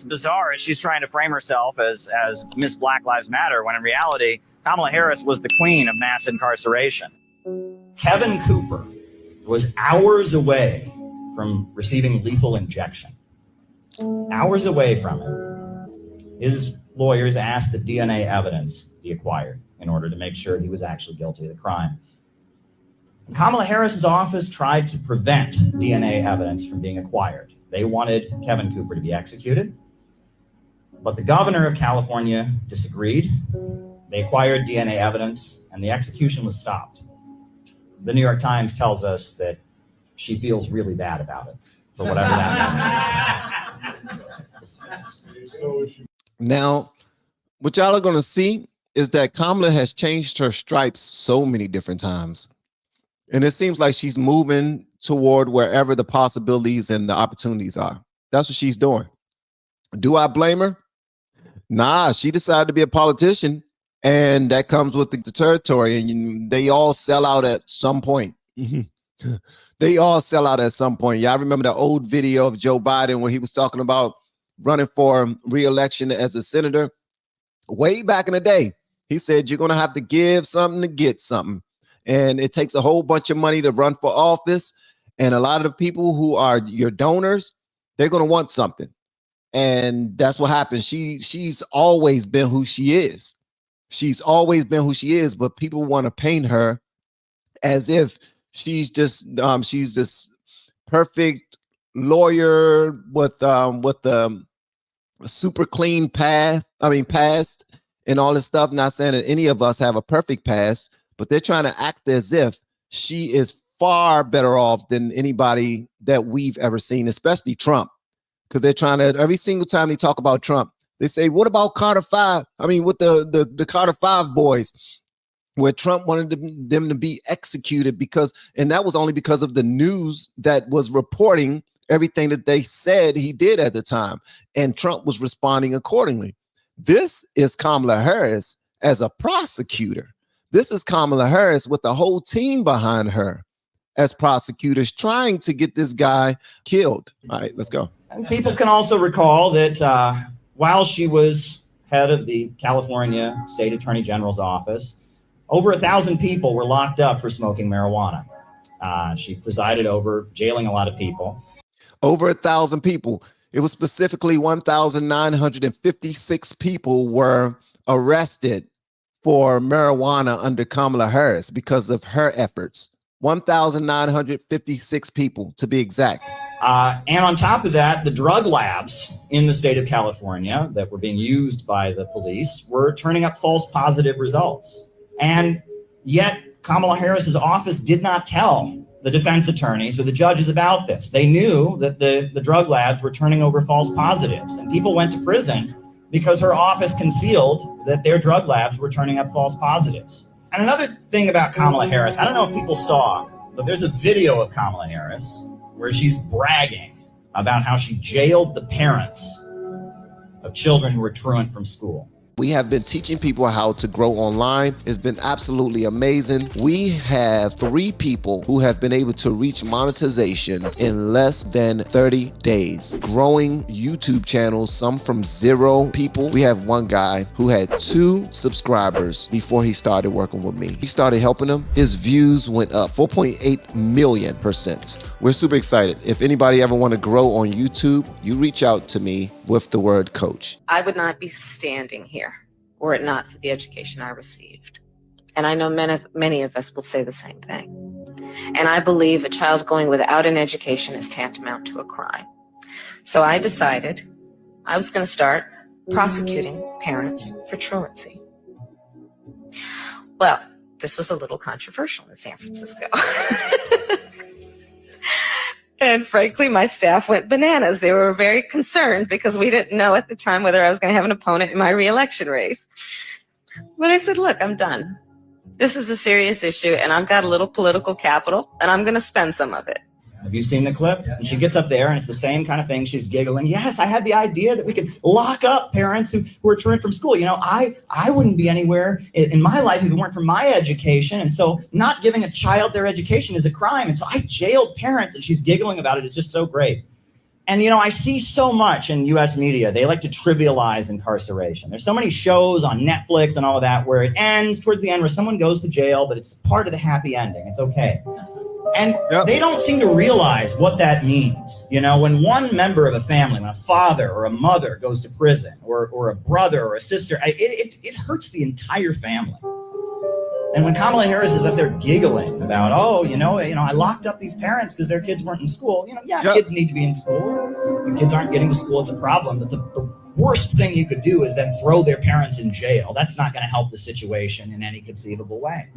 It's bizarre. She's trying to frame herself as Miss Black Lives Matter, when in reality, Kamala Harris was the queen of mass incarceration. Kevin Cooper was hours away from receiving lethal injection. Hours away from it. His lawyers asked that DNA evidence be acquired in order to make sure he was actually guilty of the crime. Kamala Harris's office tried to prevent DNA evidence from being acquired. They wanted Kevin Cooper to be executed, but the governor of California disagreed. They acquired DNA evidence, and the execution was stopped. The New York Times tells us that she feels really bad about it, for whatever that means. Now, what y'all are going to see is that Kamala has changed her stripes so many different times. And it seems like she's moving toward wherever the possibilities and the opportunities are. That's what she's doing. Do I blame her? Nah, she decided to be a politician, and that comes with the territory, and they all sell out at some point. They all sell out at some point. Y'all remember the old video of Joe Biden where he was talking about running for re-election as a senator? Way back in the day, he said, you're going to have to give something to get something. And it takes a whole bunch of money to run for office. And a lot of the people who are your donors, they're going to want something. And that's what happens. She's always been who she is. She's always been who she is, but people want to paint her as if she's this perfect lawyer with a super clean past and all this stuff. Not saying that any of us have a perfect past, but they're trying to act as if she is far better off than anybody that we've ever seen, especially Trump. Because they're trying to, every single time they talk about Trump, they say, what about Carter 5? I mean, with the Carter 5 boys, where Trump wanted them to be executed and that was only because of the news that was reporting everything that they said he did at the time. And Trump was responding accordingly. This is Kamala Harris as a prosecutor. This is Kamala Harris with the whole team behind her as prosecutors trying to get this guy killed. All right, let's go. And people can also recall that while she was head of the California State Attorney General's office, over 1,000 people were locked up for smoking marijuana. She presided over jailing a lot of people. Over 1,000 people. It was specifically 1,956 people were arrested for marijuana under Kamala Harris because of her efforts. 1,956 people to be exact. And on top of that, the drug labs in the state of California that were being used by the police were turning up false positive results. And yet Kamala Harris's office did not tell the defense attorneys or the judges about this. They knew that the drug labs were turning over false positives, and people went to prison because her office concealed that their drug labs were turning up false positives. And another thing about Kamala Harris, I don't know if people saw, but there's a video of Kamala Harris where she's bragging about how she jailed the parents of children who were truant from school. We have been teaching people how to grow online. It's been absolutely amazing. We have 3 people who have been able to reach monetization in less than 30 days. Growing YouTube channels, some from 0 people. We have one guy who had 2 subscribers before he started working with me. He started helping him. His views went up 4.8 million%. We're super excited. If anybody ever want to grow on YouTube, you reach out to me with the word coach. I would not be standing here were it not for the education I received. And I know many of us will say the same thing. And I believe a child going without an education is tantamount to a crime. So I decided I was going to start prosecuting parents for truancy. Well, this was a little controversial in San Francisco. And frankly, my staff went bananas. They were very concerned because we didn't know at the time whether I was going to have an opponent in my re-election race. But I said, look, I'm done. This is a serious issue, and I've got a little political capital, and I'm going to spend some of it. Have you seen the clip? And she gets up there, and it's the same kind of thing. She's giggling. Yes, I had the idea that we could lock up parents who are truant from school. You know, I wouldn't be anywhere in my life if it weren't for my education. And so not giving a child their education is a crime. And so I jailed parents, and she's giggling about it. It's just so great. And, you know, I see so much in U.S. media. They like to trivialize incarceration. There's so many shows on Netflix and all of that where it ends towards the end where someone goes to jail, but it's part of the happy ending. It's okay. And they don't seem to realize what that means. You know, when one member of a family, when a father or a mother goes to prison, or a brother or a sister, it hurts the entire family. And when Kamala Harris is up there giggling about, oh, you know, I locked up these parents because their kids weren't in school. You know, kids need to be in school. When kids aren't getting to school, it's a problem. But the worst thing you could do is then throw their parents in jail. That's not going to help the situation in any conceivable way.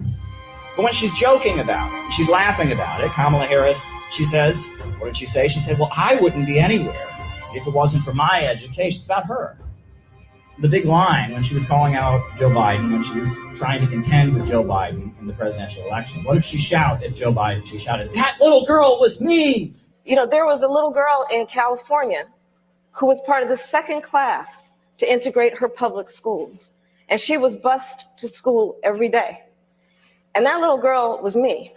But when she's joking about it, she's laughing about it, Kamala Harris, she says, what did she say? She said, well, I wouldn't be anywhere if it wasn't for my education. It's about her. The big line when she was calling out Joe Biden, when she was trying to contend with Joe Biden in the presidential election, what did she shout at Joe Biden? She shouted, that little girl was me. You know, there was a little girl in California who was part of the second class to integrate her public schools. And she was bused to school every day. And that little girl was me.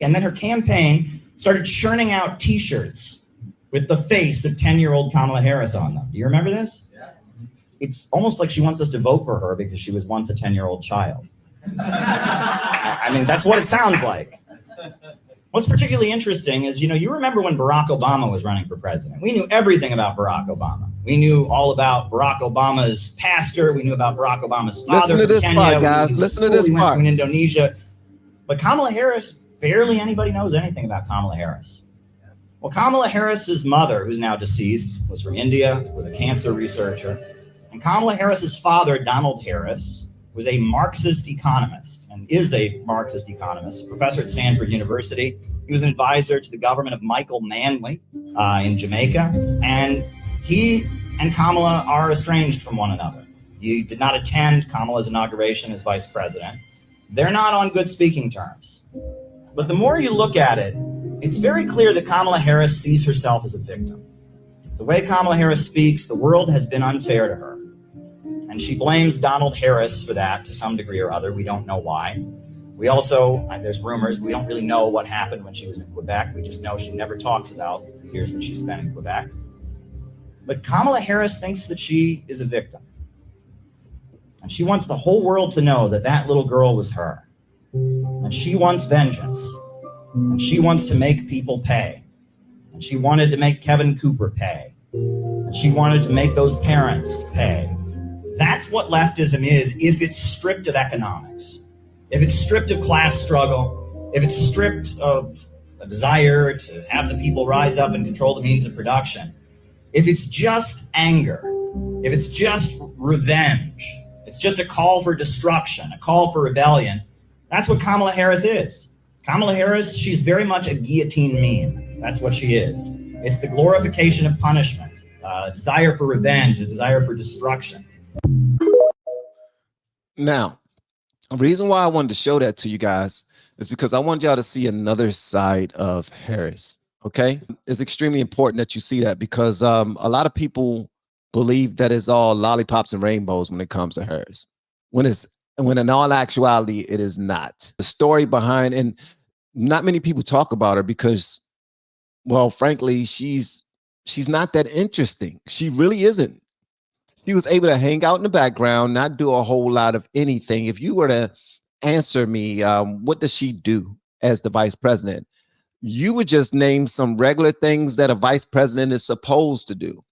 And then her campaign started churning out T-shirts with the face of 10-year-old Kamala Harris on them. Do you remember this? Yes. It's almost like she wants us to vote for her because she was once a 10-year-old child. I mean, that's what it sounds like. What's particularly interesting is, you know, you remember when Barack Obama was running for president. We knew everything about Barack Obama. We knew all about Barack Obama's pastor. We knew about Barack Obama's father. Listen to this part, guys. Listen to this part. He went to in Indonesia. But Kamala Harris, barely anybody knows anything about Kamala Harris. Well, Kamala Harris's mother, who's now deceased, was from India, was a cancer researcher. And Kamala Harris's father, Donald Harris, was a Marxist economist and is a Marxist economist, a professor at Stanford University. He was an advisor to the government of Michael Manley in Jamaica. And he and Kamala are estranged from one another. He did not attend Kamala's inauguration as vice president. They're not on good speaking terms. But the more you look at it, it's very clear that Kamala Harris sees herself as a victim. The way Kamala Harris speaks, the world has been unfair to her. And she blames Donald Harris for that to some degree or other. We don't know why. We also, there's rumors, we don't really know what happened when she was in Quebec. We just know she never talks about the years that she spent in Quebec. But Kamala Harris thinks that she is a victim. And she wants the whole world to know that that little girl was her. And she wants vengeance. And she wants to make people pay. And she wanted to make Kevin Cooper pay. And she wanted to make those parents pay. That's what leftism is if it's stripped of economics. If it's stripped of class struggle, if it's stripped of a desire to have the people rise up and control the means of production, if it's just anger, if it's just revenge, it's just a call for destruction, a call for rebellion, that's what Kamala Harris is. Kamala Harris, she's very much a guillotine meme. That's what she is. It's the glorification of punishment, a desire for revenge, a desire for destruction. Now, the reason why I wanted to show that to you guys is because I want y'all to see another side of Harris. Okay, it's extremely important that you see that because a lot of people believe that it's all lollipops and rainbows when it comes to Harris. When in all actuality, it is not. The story behind, and not many people talk about her because, well, frankly, she's not that interesting. She really isn't. She was able to hang out in the background, not do a whole lot of anything. If you were to answer me, what does she do as the vice president? You would just name some regular things that a vice president is supposed to do.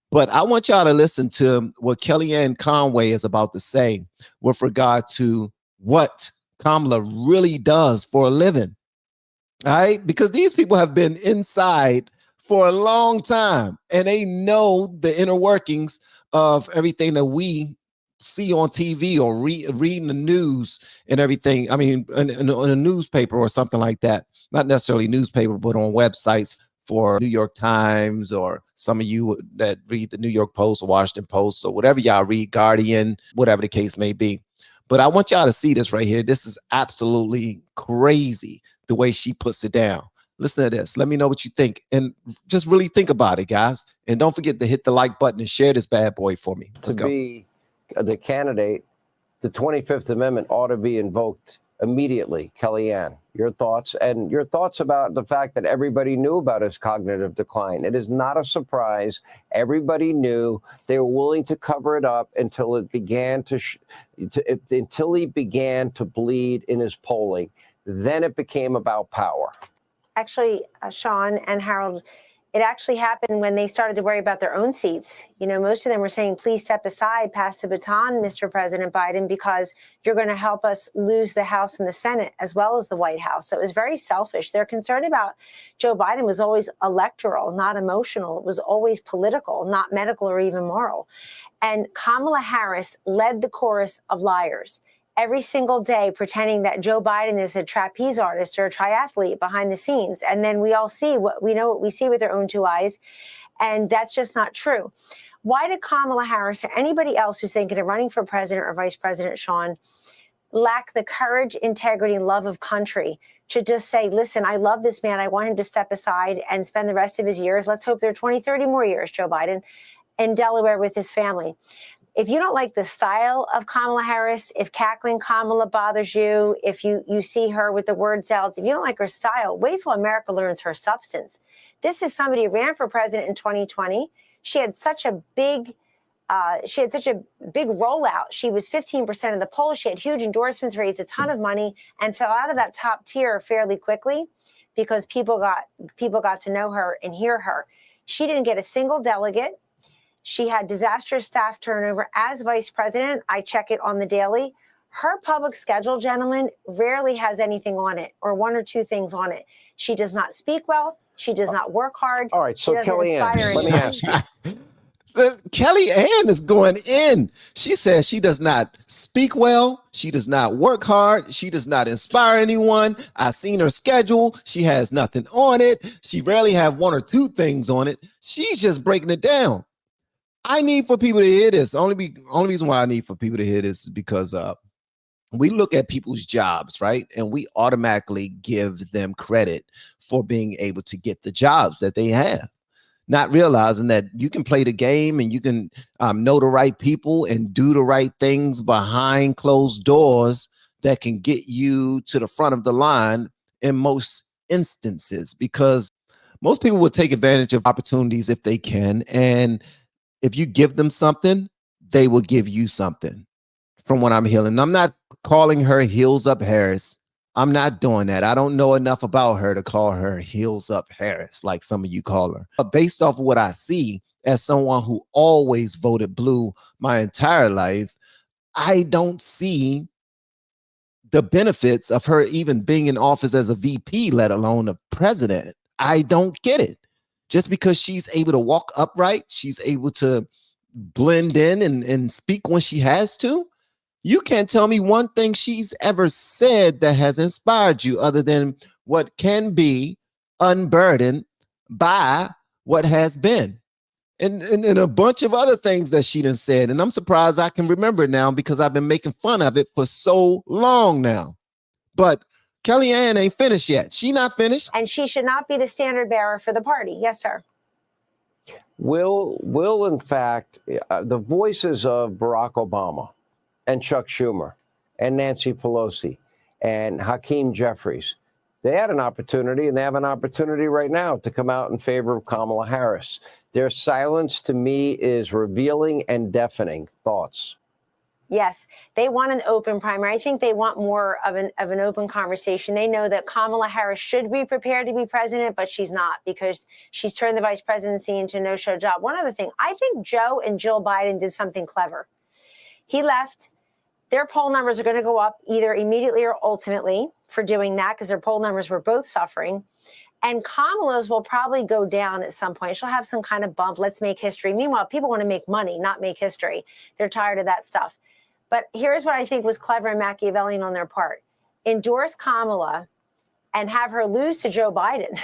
But I want y'all to listen to what Kellyanne Conway is about to say with regard to what Kamala really does for a living. All right? Because these people have been inside for a long time and they know the inner workings of everything that we see on TV or reading the news and everything. I mean, in a newspaper or something like that. Not necessarily newspaper, but on websites for New York Times or some of you that read the New York Post or Washington Post or whatever y'all read, Guardian, whatever the case may be. But I want y'all to see this right here. This is absolutely crazy the way she puts it down. Listen to this. Let me know what you think. And just really think about it, guys. And don't forget to hit the like button and share this bad boy for me. Let's go. To be the candidate, the 25th Amendment ought to be invoked immediately. Kellyanne, your thoughts, and your thoughts about the fact that everybody knew about his cognitive decline. It is not a surprise. Everybody knew. They were willing to cover it up until it began until he began to bleed in his polling. Then it became about power. Actually, Sean and Harold, it actually happened when they started to worry about their own seats. You know, most of them were saying, please step aside, pass the baton, Mr. President Biden, because you're going to help us lose the House and the Senate as well as the White House. So it was very selfish. Their concern about Joe Biden was always electoral, not emotional. It was always political, not medical or even moral. And Kamala Harris led the chorus of liars every single day, pretending that Joe Biden is a trapeze artist or a triathlete behind the scenes. And then we all see what we see with our own two eyes. And that's just not true. Why did Kamala Harris or anybody else who's thinking of running for president or vice president, Sean, lack the courage, integrity, love of country to just say, listen, I love this man. I want him to step aside and spend the rest of his years. Let's hope there are 20, 30 more years, Joe Biden, in Delaware with his family. If you don't like the style of Kamala Harris, if cackling Kamala bothers you, if you see her with the word salads, if you don't like her style, wait till America learns her substance. This is somebody who ran for president in 2020. She had such a big rollout. She was 15% of the polls. She had huge endorsements, raised a ton of money, and fell out of that top tier fairly quickly because people got to know her and hear her. She didn't get a single delegate. She had disastrous staff turnover as vice president. I check it on the daily. Her public schedule, gentlemen, rarely has anything on it or one or two things on it. She does not speak well. She does not work hard. All right, so Kellyanne, let me ask you. Kellyanne is going in. She says she does not speak well. She does not work hard. She does not inspire anyone. I've seen her schedule. She has nothing on it. She rarely have one or two things on it. She's just breaking it down. I need for people to hear this. Only reason why I need for people to hear this is because we look at people's jobs, right? And we automatically give them credit for being able to get the jobs that they have, not realizing that you can play the game and you can know the right people and do the right things behind closed doors that can get you to the front of the line in most instances, because most people will take advantage of opportunities if they can. And if you give them something, they will give you something, from what I'm hearing. I'm not calling her Heels Up Harris. I'm not doing that. I don't know enough about her to call her Heels Up Harris like some of you call her. But based off of what I see as someone who always voted blue my entire life, I don't see the benefits of her even being in office as a VP, let alone a president. I don't get it. Just because she's able to walk upright, she's able to blend in and speak when she has to. You can't tell me one thing she's ever said that has inspired you other than what can be unburdened by what has been. And a bunch of other things that she done said. And I'm surprised I can remember it now because I've been making fun of it for so long now. But Kellyanne ain't finished yet. She not finished. And she should not be the standard bearer for the party. Yes, sir. Will in fact, the voices of Barack Obama and Chuck Schumer and Nancy Pelosi and Hakeem Jeffries, they had an opportunity, and they have an opportunity right now to come out in favor of Kamala Harris. Their silence to me is revealing and deafening. Thoughts? Yes, they want an open primary. I think they want more of an open conversation. They know that Kamala Harris should be prepared to be president, but she's not, because she's turned the vice presidency into a no-show job. One other thing, I think Joe and Jill Biden did something clever. He left. Their poll numbers are going to go up either immediately or ultimately for doing that, because their poll numbers were both suffering. And Kamala's will probably go down at some point. She'll have some kind of bump. Let's make history. Meanwhile, people want to make money, not make history. They're tired of that stuff. But here's what I think was clever and Machiavellian on their part. Endorse Kamala and have her lose to Joe Biden,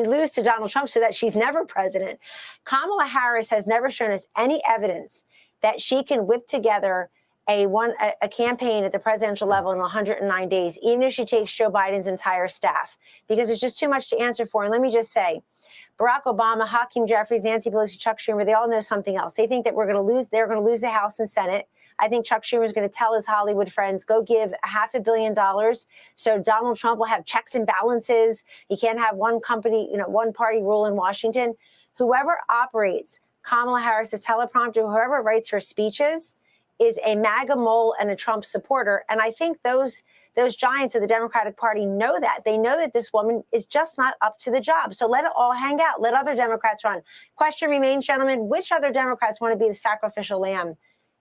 lose to Donald Trump so that she's never president. Kamala Harris has never shown us any evidence that she can whip together a campaign at the presidential level in 109 days, even if she takes Joe Biden's entire staff, because it's just too much to answer for. And let me just say, Barack Obama, Hakeem Jeffries, Nancy Pelosi, Chuck Schumer, they all know something else. They think that they're going to lose the House and Senate. I think Chuck Schumer is going to tell his Hollywood friends, go give $500 million so Donald Trump will have checks and balances. He can't have one company, one party rule in Washington. Whoever operates Kamala Harris's teleprompter, whoever writes her speeches, is a MAGA mole and a Trump supporter. And I think those giants of the Democratic Party know that. They know that this woman is just not up to the job. So let it all hang out. Let other Democrats run. Question remains, gentlemen, which other Democrats want to be the sacrificial lamb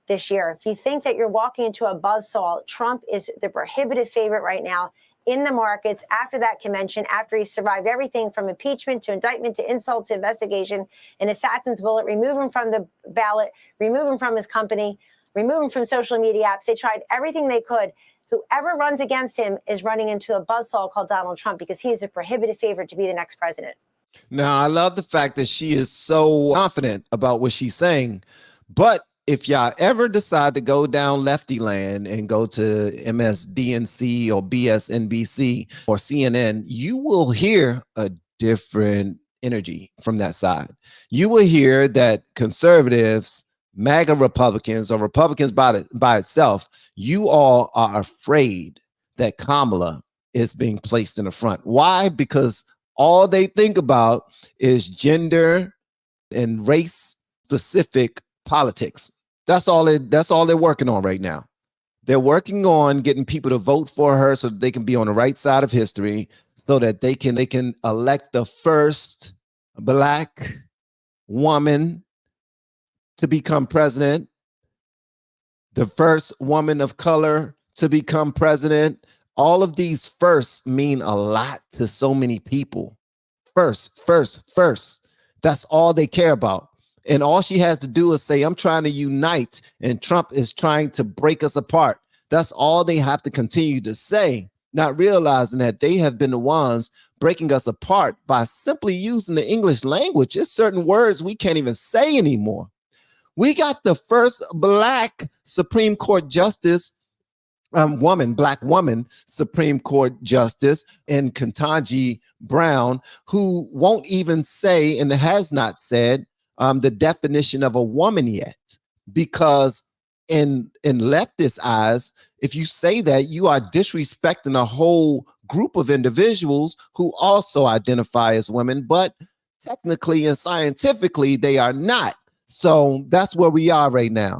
this year? If you think that you're walking into a buzzsaw, Trump is the prohibitive favorite right now in the markets after that convention, after he survived everything from impeachment to indictment to insult to investigation, an assassin's bullet, remove him from the ballot, remove him from his company, remove him from social media apps. They tried everything they could. Whoever runs against him is running into a buzzsaw called Donald Trump because he is the prohibitive favorite to be the next president. Now, I love the fact that she is so confident about what she's saying. But if y'all ever decide to go down lefty land and go to MSDNC or BSNBC or CNN, you will hear a different energy from that side. You will hear that conservatives, MAGA Republicans, or Republicans by itself, you all are afraid that Kamala is being placed in the front. Why? Because all they think about is gender and race specific politics. That's all they're working on right now. They're working on getting people to vote for her so that they can be on the right side of history, so that they can elect the first Black woman to become president, the first woman of color to become president. All of these firsts mean a lot to so many people. First. That's all they care about. And all she has to do is say, I'm trying to unite, and Trump is trying to break us apart. That's all they have to continue to say, not realizing that they have been the ones breaking us apart by simply using the English language. There's certain words we can't even say anymore. We got the first Black Supreme Court justice, Black woman Supreme Court justice in Ketanji Brown, who won't even say and has not said the definition of a woman yet, because in leftist eyes, if you say that, you are disrespecting a whole group of individuals who also identify as women, but technically and scientifically they are not. So that's where we are right now.